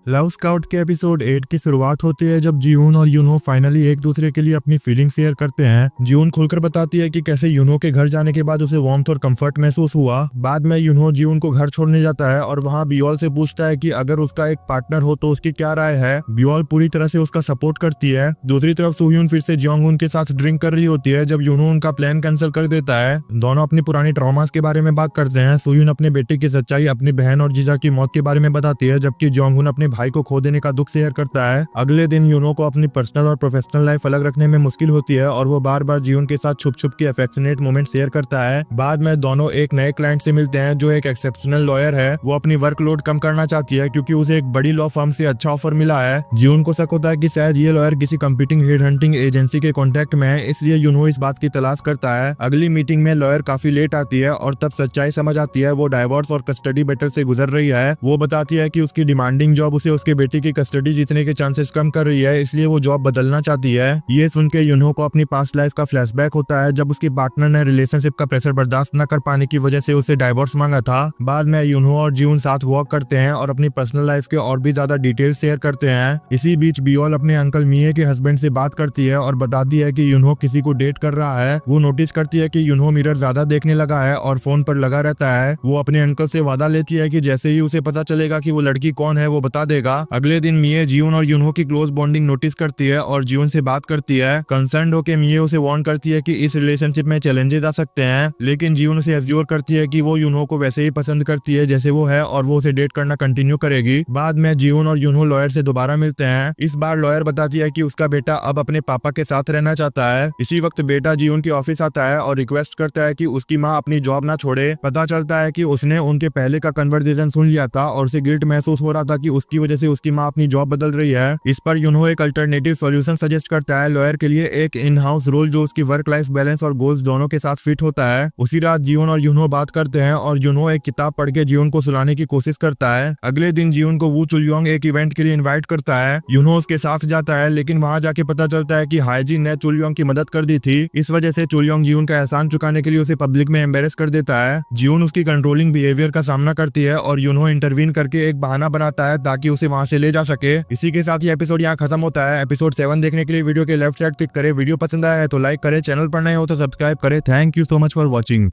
Love scout के episode 8 की शुरुआत होती है जब जियून और यूनो फाइनली एक दूसरे के लिए अपनी फीलिंग शेयर करते हैं। जियून खुलकर बताती है कि कैसे यूनो के घर जाने के बाद उसे वार्मथ और कंफर्ट महसूस हुआ। बाद में यूनो जियून को घर छोड़ने जाता है और वहाँ बियोल से पूछता है कि अगर उसका एक पार्टनर हो तो उसकी क्या राय है। बियोल पूरी तरह से उसका सपोर्ट करती है। दूसरी तरफ सुह्यून फिर से जियोंगुन के साथ ड्रिंक कर रही होती है जब यूनो उनका प्लान कैंसिल कर देता है। दोनों अपनी पुरानी ट्रॉमास के बारे में बात करते हैं। सुह्यून अपने बेटे की सच्चाई, अपनी बहन और जीजा की मौत के बारे में बताती है, जबकि जियोंगुन अपने भाई को खो देने का दुख शेयर करता है। अगले दिन यूनो को अपनी पर्सनल और प्रोफेशनल लाइफ अलग रखने में मुश्किल होती है और वो बार बार जियोन के साथ छुप छुप के अफेक्शनेट मोमेंट शेयर करता है। बाद में दोनों एक नए क्लाइंट से मिलते हैं जो एक एक्सेप्शनल लॉयर है। वो अपनी वर्कलोड कम करना चाहती है क्योंकि उसे एक बड़ी लॉ फर्म से अच्छा ऑफर मिला है। जियोन को शक होता है कि शायद ये लॉयर किसी कंपीटिंग हेड हंटिंग एजेंसी के कॉन्टेक्ट में है, इसलिए यूनो इस बात की तलाश करता है। अगली मीटिंग में लॉयर काफी लेट आती है और तब सच्चाई समझ आती है। वो डाइवोर्स और कस्टडी बैटल से गुजर रही है। वो बताती है कि उसकी डिमांडिंग जॉब उसे उसके बेटे की कस्टडी जीतने के चांसेस कम कर रही है, इसलिए वो जॉब बदलना चाहती है। ये सुन के यूनो को अपनी पास्ट लाइफ का फ्लैशबैक होता है जब उसकी पार्टनर ने रिलेशनशिप का प्रेशर बर्दाश्त न कर पाने की वजह से उसे डाइवोर्स मांगा था। बाद में यूनो और जियून साथ वॉक करते हैं और अपनी पर्सनल लाइफ के और भी ज्यादा डिटेल्स शेयर करते हैं। इसी बीच बियोल अपने अंकल मिये के हस्बैंड से बात करती है और बताती है कि यूनो किसी को डेट कर रहा है। वो नोटिस करती है कि यूनो मिरर ज्यादा देखने लगा है और फोन पर लगा रहता है। वो अपने अंकल से वादा लेती है कि जैसे ही उसे पता चलेगा कि वो लड़की कौन है वो बता देगा। अगले दिन मिये जियून और यूनो की क्लोज बॉन्डिंग नोटिस करती है और जियून से बात करती है। कंसर्न होकर मिये उसे वार्न करती है कि इस रिलेशनशिप में चैलेंजेस आ सकते हैं, लेकिन जियून उसे एश्योर करती है कि वो यूनो को वैसे ही पसंद करती है जैसे वो है और वो उसे डेट करना कंटिन्यू करेगी। बाद में जियून और यूनो लॉयर से दोबारा मिलते हैं। इस बार लॉयर बताती है कि उसका बेटा अब अपने पापा के साथ रहना चाहता है। इसी वक्त बेटा जियून के ऑफिस आता है और रिक्वेस्ट करता है कि उसकी माँ अपनी जॉब ना छोड़े। पता चलता है कि उसने उनके पहले का कन्वर्सेशन सुन लिया था और उसे गिल्ट महसूस हो रहा था कि उसकी वजह से उसकी माँ अपनी जॉब बदल रही है। इस पर यूनो एक अल्टरनेटिव सॉल्यूशन सजेस्ट करता है लॉयर के लिए, एक इन हाउस रोल जो उसकी वर्क लाइफ बैलेंस और गोल्स दोनों के साथ फिट होता है। उसी रात जियोन और यूनो बात करते हैं और यूनो एक किताब पढ़ के जियोन को सुलाने की कोशिश करता है। अगले दिन जियोन को वू चुलयोंग एक इवेंट के लिए इनवाइट करता है। यूनो उसके साथ जाता है, लेकिन वहां जाके पता चलता है कि हाईजिन ने चुलयोंग की मदद कर दी थी। इस वजह से चुलयोंग जियोन का एहसान चुकाने के लिए उसे पब्लिक में एम्बेरस कर देता है। जियोन उसकी कंट्रोलिंग बिहेवियर का सामना करती है और यूनो इंटरवीन करके एक बहाना बनाता है ताकि उसे वहां से ले जा सके। इसी के साथ ये एपिसोड यहाँ खत्म होता है। एपिसोड 7 देखने के लिए वीडियो के लेफ्ट साइड क्लिक करें। वीडियो पसंद आया है तो लाइक करें, चैनल पर नए हो तो सब्सक्राइब करें। Thank you so much for watching.